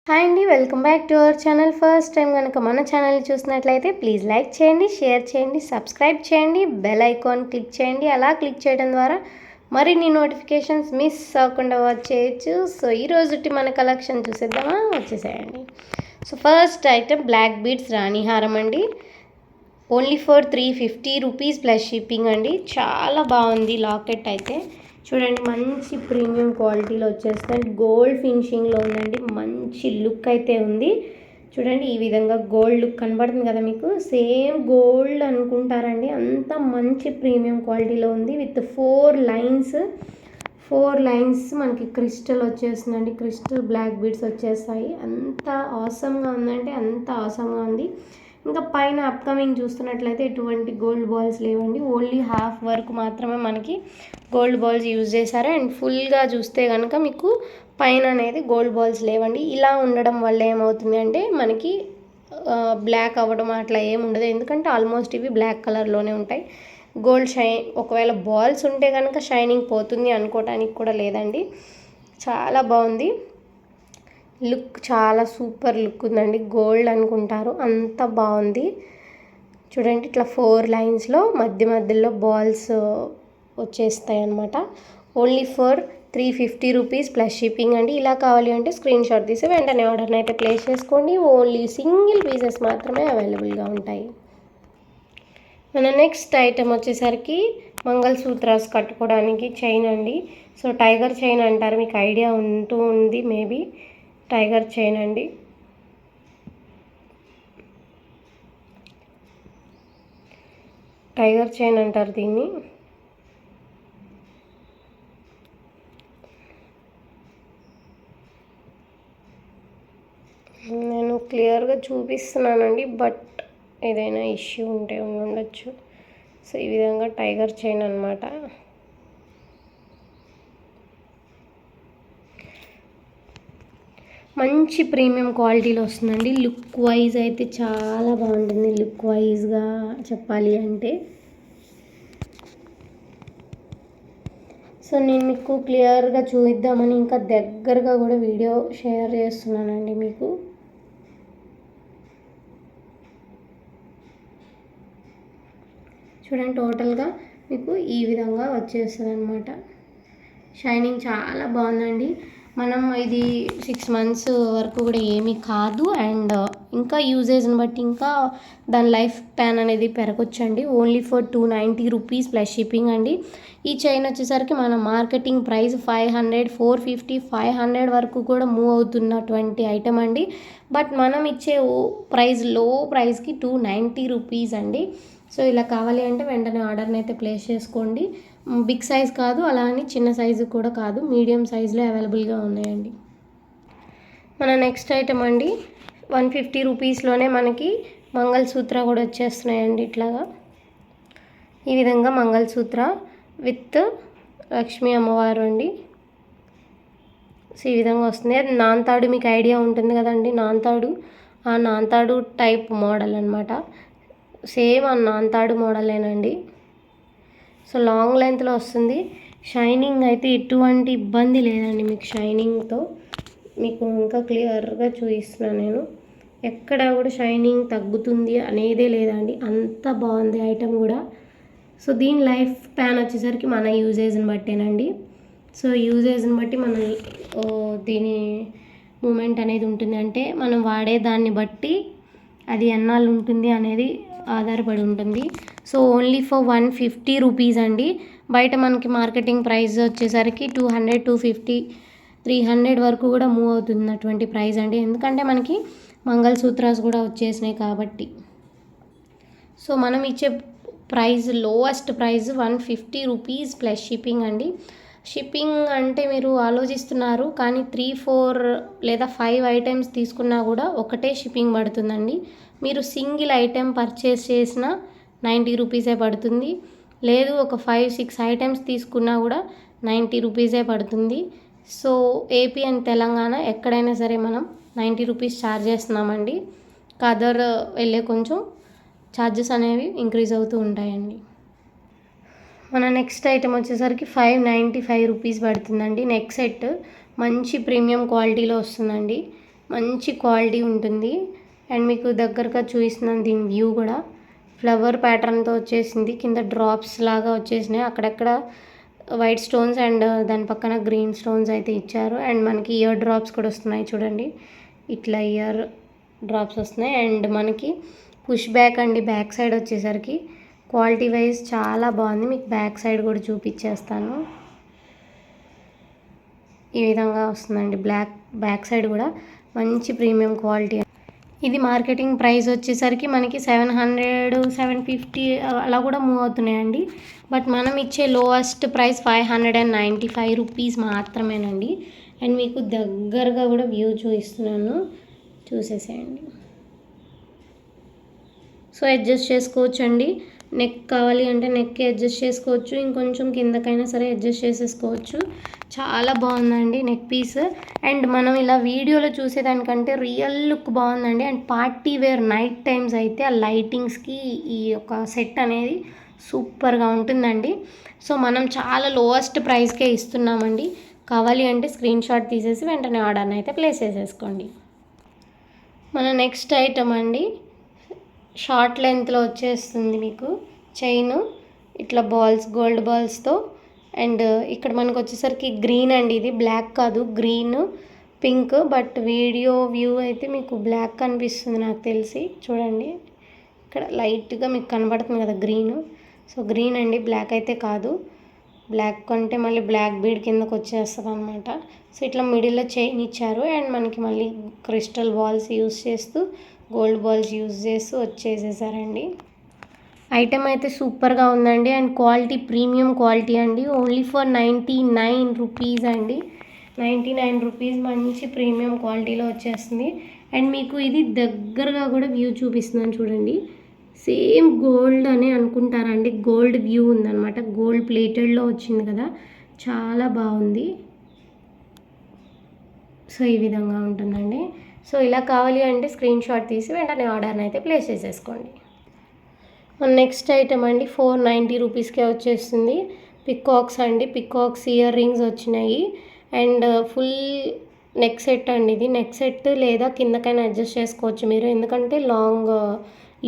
Hi అండి, welcome back to our channel. First time కనుక మన ఛానల్ని చూసినట్లయితే ప్లీజ్ లైక్ చేయండి, షేర్ చేయండి, సబ్స్క్రైబ్ చేయండి, బెల్ ఐకాన్ క్లిక్ చేయండి. అలా క్లిక్ చేయడం ద్వారా మరిన్ని నోటిఫికేషన్స్ మిస్ అవ్వకుండా వచ్చేయచ్చు. సో ఈరోజుటి మన కలెక్షన్ చూసేద్దామా, వచ్చేసేయండి. So first item black beads రాణిహారం అండి. Only for 350 rupees plus shipping అండి. చాలా బాగుంది లాకెట్ అయితే. చూడండి, మంచి ప్రీమియం క్వాలిటీలో వచ్చేస్తుంది. గోల్డ్ ఫినిషింగ్లో ఉందండి. మంచి లుక్ అయితే ఉంది. చూడండి, ఈ విధంగా గోల్డ్ లుక్ కనబడుతుంది కదా మీకు. సేమ్ గోల్డ్ అనుకుంటారండి, అంత మంచి ప్రీమియం క్వాలిటీలో ఉంది. విత్ 4 లైన్స్ మనకి క్రిస్టల్ వచ్చేస్తుందండి. క్రిస్టల్ బ్లాక్ బీడ్స్ వచ్చేస్తాయి. అంత ఆసమ్గా ఉందంటే అంత ఆసమ్గా ఉంది. ఇంకా పైన అప్కమింగ్ చూస్తున్నట్లయితే ఎటువంటి గోల్డ్ బాల్స్ లేవండి. ఓన్లీ హాఫ్ వర్క్ మాత్రమే మనకి గోల్డ్ బాల్స్ యూజ్ చేశారు. అండ్ ఫుల్గా చూస్తే కనుక మీకు పైన అనేది గోల్డ్ బాల్స్ లేవండి. ఇలా ఉండడం వల్ల ఏమవుతుంది అంటే మనకి బ్లాక్ అవ్వడం అట్లా ఏముండదు. ఎందుకంటే ఆల్మోస్ట్ ఇవి బ్లాక్ కలర్లోనే ఉంటాయి. గోల్డ్ ఒకవేళ బాల్స్ ఉంటే కనుక షైనింగ్ పోతుంది అనుకోవటానికి కూడా లేదండి. చాలా బాగుంది లుక్, చాలా సూపర్ లుక్ ఉందండి. గోల్డ్ అనుకుంటారు, అంత బాగుంది. చూడండి, ఇట్లా 4 లైన్స్లో మధ్యలో బాల్స్ వచ్చేస్తాయి అన్నమాట. Only for 350 rupees plus shipping అండి. ఇలా కావాలి అంటే స్క్రీన్ షాట్ తీసి వెంటనే ఆర్డర్ని అయితే ప్లేస్ చేసుకోండి. ఓన్లీ సింగిల్ పీసెస్ మాత్రమే అవైలబుల్గా ఉంటాయి. మన నెక్స్ట్ ఐటమ్ వచ్చేసరికి మంగళసూత్రాస్ కట్టుకోవడానికి చైన్ అండి. సో టైగర్ చైన్ అంటారు, మీకు ఐడియా ఉంది మేబీ. టైగర్ చైన్ అండి. టైగర్ చైన్ అంటారు దీన్ని. నేను క్లియర్గా చూపిస్తున్నానండి, బట్ ఏదైనా ఇష్యూ ఉంటే ఉండొచ్చు. సో ఈ విధంగా టైగర్ చైన్ అన్నమాట. మంచి ప్రీమియం క్వాలిటీలో వస్తుందండి. లుక్ వైజ్ అయితే చాలా బాగుంటుంది. లుక్ వైజ్గా చెప్పాలి అంటే సో నేను మీకు క్లియర్గా చూద్దామని ఇంకా దగ్గరగా కూడా వీడియో షేర్ చేస్తున్నానండి మీకు. చూడండి, టోటల్గా మీకు ఈ విధంగా వచ్చేస్తుంది అనమాట. షైనింగ్ చాలా బాగుందండి. మనం ఇది 6 మంత్స్ వరకు కూడా ఏమీ కాదు. అండ్ ఇంకా యూజేజ్ని బట్టి ఇంకా దాని లైఫ్ ప్యాన్ అనేది పెరగొచ్చండి. Only for 290 rupees plus shipping అండి. ఈ చైన్ వచ్చేసరికి మన మార్కెటింగ్ ప్రైస్ 500, 450, 500 వరకు కూడా మూవ్ అవుతున్నటువంటి ఐటమ్ అండి. బట్ మనం ఇచ్చే లో ప్రైస్కి 290 రూపీస్ అండి. సో ఇలా కావాలి అంటే వెంటనే ఆర్డర్ని అయితే ప్లేస్ చేసుకోండి. బిగ్ సైజ్ కాదు, అలా అని చిన్న సైజు కూడా కాదు, మీడియం సైజులో అవైలబుల్గా ఉన్నాయండి. మన నెక్స్ట్ ఐటమ్ అండి, 150 రూపీస్లోనే మనకి మంగళసూత్ర కూడా వచ్చేస్తున్నాయండి. ఇట్లాగా ఈ విధంగా మంగళసూత్ర విత్ లక్ష్మీ అమ్మవారు అండి. సో ఈ విధంగా వస్తుంది. అది నాంతాడు, మీకు ఐడియా ఉంటుంది కదండి నాంతాడు. ఆ నాంతాడు టైప్ మోడల్ అనమాట. సేమ్ ఆ నాంతాడు మోడలేనండి. సో లాంగ్ లెంత్లో వస్తుంది. షైనింగ్ అయితే ఎటువంటి ఇబ్బంది లేదండి మీకు. షైనింగ్తో మీకు ఇంకా క్లియర్గా చూపిస్తున్నాను నేను. ఎక్కడ కూడా షైనింగ్ తగ్గుతుంది అనేదే లేదండి, అంత బాగుంది ఐటమ్ కూడా. సో దీని లైఫ్ ప్యాన్ వచ్చేసరికి మన యూజేజ్ని బట్టేనండి. సో యూజేజ్ని బట్టి మన దీని మూమెంట్ అనేది ఉంటుంది. అంటే మనం వాడే దాన్ని బట్టి అది ఎన్నాళ్ళు ఉంటుంది అనేది ఆధారపడి ఉంటుంది. సో ఓన్లీ ఫర్ 150 రూపీస్ అండి. బయట మనకి మార్కెటింగ్ ప్రైస్ వచ్చేసరికి 200, 250, 300 వరకు కూడా మూవ్ అవుతున్నటువంటి ప్రైస్ అండి. ఎందుకంటే మనకి మంగళసూత్రాస్ కూడా వచ్చేసినాయి కాబట్టి. సో మనం ఇచ్చే price, lowest price 150 rupees plus shipping అండి. షిప్పింగ్ అంటే మీరు ఆలోచిస్తున్నారు, కానీ 3, 4 లేదా 5 ఐటమ్స్ తీసుకున్నా కూడా ఒకటే షిప్పింగ్ పడుతుందండి. మీరు సింగిల్ ఐటెం పర్చేస్ చేసిన 90 రూపీసే పడుతుంది. లేదు ఒక 5, 6 ఐటమ్స్ తీసుకున్నా కూడా 90 రూపీసే పడుతుంది. సో ఏపీ అండ్ తెలంగాణ ఎక్కడైనా సరే మనం 90 రూపీస్ ఛార్జ్ చేస్తున్నామండి. అదర్ వెళ్ళే కొంచెం ఛార్జెస్ అనేవి ఇంక్రీజ్ అవుతూ ఉంటాయండి. మన నెక్స్ట్ ఐటమ్ వచ్చేసరికి 595 రూపీస్ పడుతుందండి. నెక్ సెట్ మంచి ప్రీమియం క్వాలిటీలో వస్తుందండి. మంచి క్వాలిటీ ఉంటుంది. అండ్ మీకు దగ్గరగా చూపిస్తున్నాను దీని వ్యూ కూడా. ఫ్లవర్ ప్యాటర్న్తో వచ్చేసింది, కింద డ్రాప్స్ లాగా వచ్చేసినాయి, అక్కడక్కడ వైట్ స్టోన్స్ అండ్ దాని పక్కన గ్రీన్ స్టోన్స్ అయితే ఇచ్చారు. అండ్ మనకి ఇయర్ డ్రాప్స్ కూడా వస్తున్నాయి చూడండి, ఇట్లా ఇయర్ డ్రాప్స్ వస్తున్నాయి. అండ్ మనకి పుష్ బ్యాక్ అండి, బ్యాక్ సైడ్ వచ్చేసరికి క్వాలిటీ వైజ్ చాలా బాగుంది. మీకు బ్యాక్ సైడ్ కూడా చూపించేస్తాను. ఈ విధంగా వస్తుందండి, బ్యాక్ సైడ్ కూడా మంచి ప్రీమియం క్వాలిటీ. ఇది మార్కెటింగ్ ప్రైస్ వచ్చేసరికి మనకి 700, 750 అలా కూడా మూవ్ అవుతున్నాయండి. బట్ మనం ఇచ్చే లోయెస్ట్ ప్రైస్ 595 రూపీస్ మాత్రమేనండి. అండ్ మీకు దగ్గరగా కూడా వ్యూ చూపిస్తున్నాను, చూసేసేయండి. సో అడ్జస్ట్ చేసుకోవచ్చు అండి, నెక్ కావాలి అంటే నెక్కి అడ్జస్ట్ చేసుకోవచ్చు, ఇంకొంచెం కిందకైనా సరే అడ్జస్ట్ చేసేసుకోవచ్చు. చాలా బాగుందండి నెక్ పీస్. అండ్ మనం ఇలా వీడియోలో చూసేదానికంటే రియల్ లుక్ బాగుందండి. And party wear night times అయితే ఆ లైటింగ్స్కి ఈ యొక్క సెట్ అనేది సూపర్గా ఉంటుందండి. సో మనం చాలా లోయెస్ట్ ప్రైస్కే ఇస్తున్నామండి. కావాలి అంటే స్క్రీన్ షాట్ తీసేసి వెంటనే ఆర్డర్ని అయితే ప్లేస్ చేసేసుకోండి. మన నెక్స్ట్ ఐటమ్ అండి, షార్ట్ లెంత్లో వచ్చేస్తుంది మీకు చైన్, ఇట్లా బాల్స్, గోల్డ్ బాల్స్తో. అండ్ ఇక్కడ మనకు వచ్చేసరికి గ్రీన్ అండి, ఇది బ్లాక్ కాదు, green pink. But video view అయితే మీకు బ్లాక్ కనిపిస్తుంది నాకు తెలిసి, చూడండి ఇక్కడ లైట్గా మీకు కనబడుతుంది కదా గ్రీన్. సో గ్రీన్ అండి, బ్లాక్ అయితే కాదు. బ్లాక్ కొంటే మళ్ళీ బ్లాక్ బీడ్ కిందకు వచ్చేస్తుంది అనమాట. సో ఇట్లా మిడిల్లో చైన్ ఇచ్చారు. అండ్ మనకి మళ్ళీ క్రిస్టల్ బాల్స్ యూస్ చేస్తూ, గోల్డ్ బాల్స్ యూజ్ చేస్తూ వచ్చేసేసారండి. ఐటమ్ అయితే సూపర్గా ఉందండి. అండ్ క్వాలిటీ ప్రీమియం క్వాలిటీ అండి. ఓన్లీ ఫర్ 99 రూపీస్ అండి, 99 రూపీస్ మంచి ప్రీమియం క్వాలిటీలో వచ్చేస్తుంది. అండ్ మీకు ఇది దగ్గరగా కూడా వ్యూ చూపిస్తున్నాను చూడండి, సేమ్ గోల్డ్ అని అనుకుంటారండి, గోల్డ్ వ్యూ ఉందన్నమాట, గోల్డ్ ప్లేటెడ్లో వచ్చింది కదా, చాలా బాగుంది. సో ఈ విధంగా ఉంటుందండి. సో ఇలా కావాలి అంటే స్క్రీన్ షాట్ తీసి వెంటనే ఆర్డర్ని అయితే ప్లేస్ చేసేసుకోండి. నెక్స్ట్ ఐటమ్ అండి, 490 రూపీస్కే వచ్చేస్తుంది. పికాక్స్ అండి, పికాక్స్ ఇయర్ రింగ్స్ వచ్చినాయి. అండ్ ఫుల్ నెక్ సెట్ అండి, ఇది నెక్ సెట్ లేదా కిందకైనా అడ్జస్ట్ చేసుకోవచ్చు మీరు, ఎందుకంటే లాంగ్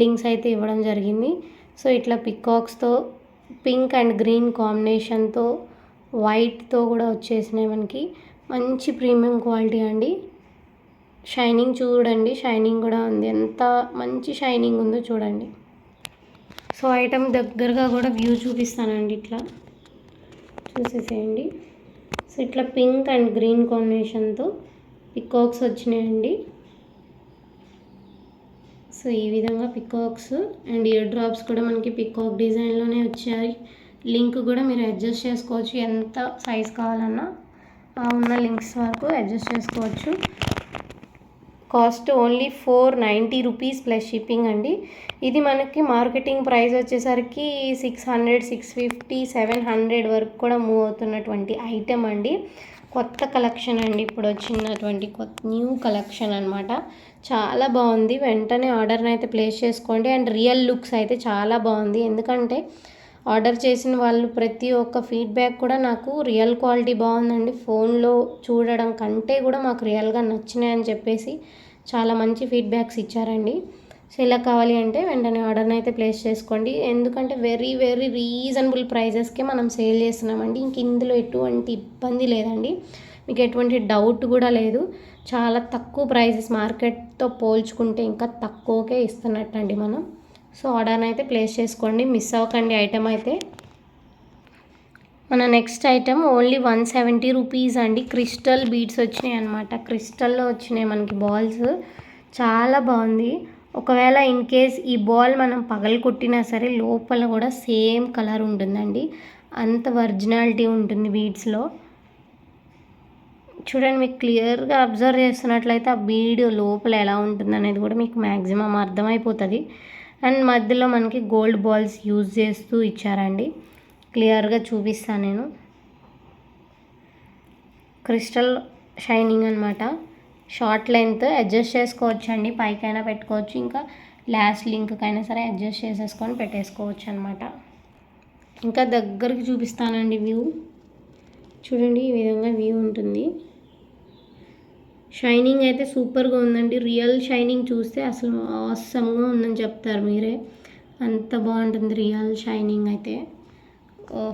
లింక్స్ అయితే ఇవ్వడం జరిగింది. సో ఇట్లా పికాక్స్తో పింక్ అండ్ గ్రీన్ కాంబినేషన్తో వైట్తో కూడా వచ్చేసినాయి మనకి. మంచి ప్రీమియం క్వాలిటీ అండి. షైనింగ్ చూడండి, షైనింగ్ కూడా ఉంది, ఎంత మంచి షైనింగ్ ఉందో చూడండి. సో ఐటమ్ దగ్గరగా కూడా వ్యూ చూపిస్తానండి, ఇట్లా చూసేసేయండి. సో ఇట్లా పింక్ అండ్ గ్రీన్ కాంబినేషన్తో పికాక్స్ వచ్చినాయండి. సో ఈ విధంగా పికాక్స్ అండ్ ఇయర్ డ్రాప్స్ కూడా మనకి పికాక్ డిజైన్లోనే వచ్చాయి. లింక్ కూడా మీరు అడ్జస్ట్ చేసుకోవచ్చు, ఎంత సైజ్ కావాలన్నా ఉన్న లింక్స్ వరకు అడ్జస్ట్ చేసుకోవచ్చు. Cost only 490 rupees plus shipping అండి. ఇది మనకి మార్కెటింగ్ ప్రైస్ వచ్చేసరికి 600, 650, 700 వరకు కూడా మూవ్ అవుతున్నటువంటి ఐటెం అండి. కొత్త కలెక్షన్ అండి, ఇప్పుడు వచ్చినటువంటి న్యూ కలెక్షన్ అనమాట. చాలా బాగుంది, వెంటనే ఆర్డర్ని అయితే ప్లేస్ చేసుకోండి. అండ్ రియల్ లుక్స్ అయితే చాలా బాగుంది, ఎందుకంటే ఆర్డర్ చేసిన వాళ్ళు ప్రతి ఒక్క ఫీడ్బ్యాక్ కూడా నాకు రియల్ క్వాలిటీ బాగుందండి, ఫోన్లో చూడడం కంటే కూడా మాకు రియల్గా నచ్చినాయని చెప్పేసి చాలా మంచి ఫీడ్బ్యాక్స్ ఇచ్చారండి. సో ఇలా కావాలి అంటే వెంటనే ఆర్డర్ని అయితే ప్లేస్ చేసుకోండి, ఎందుకంటే వెరీ వెరీ రీజనబుల్ ప్రైజెస్కే మనం సేల్ చేస్తున్నామండి. ఇంక ఇందులో ఎటువంటి ఇబ్బంది లేదండి, మీకు ఎటువంటి డౌట్ కూడా లేదు. చాలా తక్కువ ప్రైజెస్, మార్కెట్తో పోల్చుకుంటే ఇంకా తక్కువకే ఇస్తున్నట్టండి మనం. సో ఆర్డర్ని అయితే ప్లేస్ చేసుకోండి, మిస్ అవ్వకండి ఐటమ్ అయితే. మన నెక్స్ట్ ఐటమ్ ఓన్లీ 170 రూపీస్ అండి. క్రిస్టల్ బీడ్స్ వచ్చినాయి అనమాట, క్రిస్టల్లో వచ్చినాయి మనకి బాల్స్, చాలా బాగుంది. ఒకవేళ ఇన్ కేస్ ఈ బాల్ మనం పగలు కొట్టినా సరే లోపల కూడా సేమ్ కలర్ ఉంటుందండి, అంత ఒరిజినాలిటీ ఉంటుంది బీడ్స్లో. చూడండి, మీకు క్లియర్గా అబ్జర్వ్ చేస్తున్నట్లయితే ఆ బీడ్ లోపల ఎలా ఉంటుంది అనేది కూడా మీకు మ్యాక్సిమం అర్థమైపోతుంది. అండ్ మధ్యలో మనకి గోల్డ్ బాల్స్ యూజ్ చేస్తూ ఇచ్చారండి, క్లియర్గా చూపిస్తాను నేను. క్రిస్టల్ షైనింగ్ అనమాట, షార్ట్ లెంత్ అడ్జస్ట్ చేసుకోవచ్చు అండి, పైకైనా పెట్టుకోవచ్చు, ఇంకా లాస్ట్ లింక్కైనా సరే అడ్జస్ట్ చేసేసుకొని పెట్టేసుకోవచ్చు అనమాట. ఇంకా దగ్గరికి చూపిస్తానండి వ్యూ, చూడండి ఈ విధంగా వ్యూ ఉంటుంది. షైనింగ్ అయితే సూపర్గా ఉందండి. రియల్ షైనింగ్ చూస్తే అసలు ఆసమ్గా ఉందని చెప్తారు మీరే. అంత బాగుంటుంది రియల్ షైనింగ్ అయితే.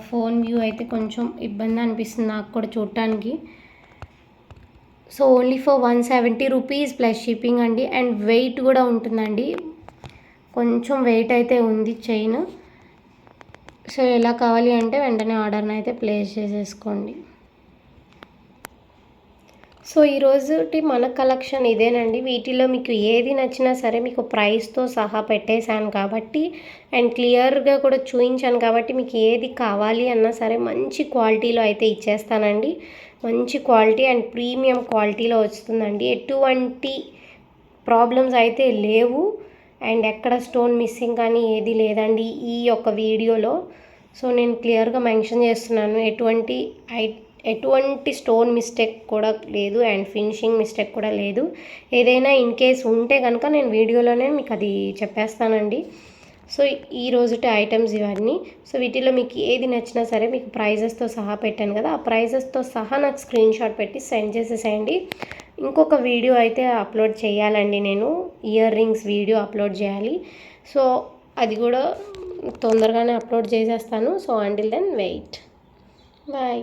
ఫోన్ వ్యూ అయితే కొంచెం ఇబ్బంది అనిపిస్తుంది నాకు కూడా చూడటానికి. So only for 170 rupees plus shipping అండి. అండ్ వెయిట్ కూడా ఉంటుందండి, కొంచెం వెయిట్ అయితే ఉంది చైన్. సో ఎలా కావాలి అంటే వెంటనే ఆర్డర్ని అయితే ప్లేస్ చేసేసుకోండి. సో ఈరోజుటి మన కలెక్షన్ ఇదేనండి. వీటిలో మీకు ఏది నచ్చినా సరే మీకు ప్రైస్తో సహా పెట్టేశాను కాబట్టి, అండ్ క్లియర్గా కూడా చూపించాను కాబట్టి, మీకు ఏది కావాలి అన్నా సరే మంచి క్వాలిటీలో అయితే ఇచ్చేస్తానండి. మంచి క్వాలిటీ అండ్ ప్రీమియం క్వాలిటీలో వస్తుందండి. ఎటువంటి ప్రాబ్లమ్స్ అయితే లేవు అండ్ ఎక్కడ స్టోన్ మిస్సింగ్ కానీ ఏది లేదండి ఈ యొక్క వీడియోలో. సో నేను క్లియర్గా మెన్షన్ చేస్తున్నాను, ఎటువంటి స్టోన్ మిస్టేక్ కూడా లేదు అండ్ ఫినిషింగ్ మిస్టేక్ కూడా లేదు. ఏదైనా ఇన్ కేస్ ఉంటే కనుక నేను వీడియోలోనే మీకు అది చెప్పేస్తానండి. సో ఈ రోజుటి ఐటమ్స్ ఇవన్నీ. సో వీటిలో మీకు ఏది నచ్చినా సరే మీకు ప్రైజెస్తో సహా పెట్టాను కదా, ఆ ప్రైజెస్తో సహా నాకు స్క్రీన్ షాట్ పెట్టి సెండ్ చేసేసేయండి. ఇంకొక వీడియో అయితే అప్లోడ్ చేయాలండి, నేను ఇయర్ రింగ్స్ వీడియో అప్లోడ్ చేయాలి. సో అది కూడా తొందరగానే అప్లోడ్ చేసేస్తాను. So until then wait. Bye.